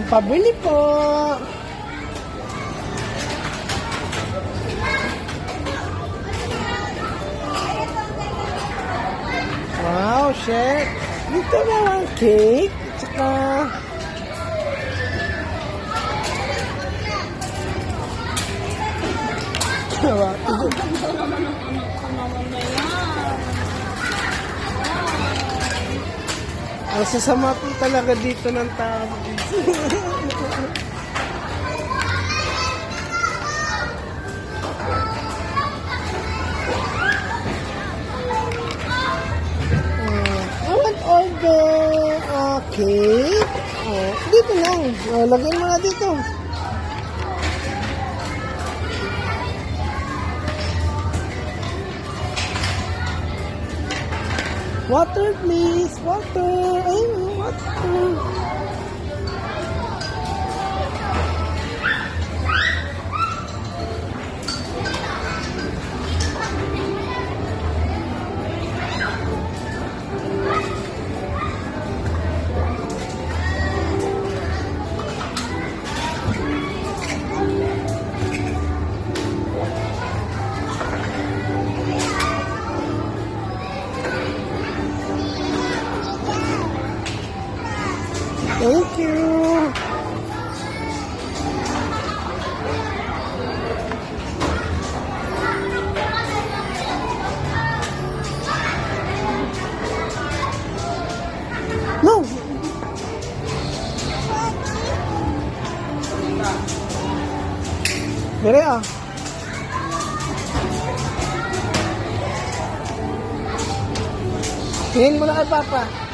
Pabili po. Wow, chef. Dito na lang cake. Tsaka... Ang sasama po talaga dito ng tao. I want order cake. Dito lang. Lagyan mo na dito. Water, please. Water. Ayun, water. Thank you. No. Dire ah. Tingin mo na kay Papa.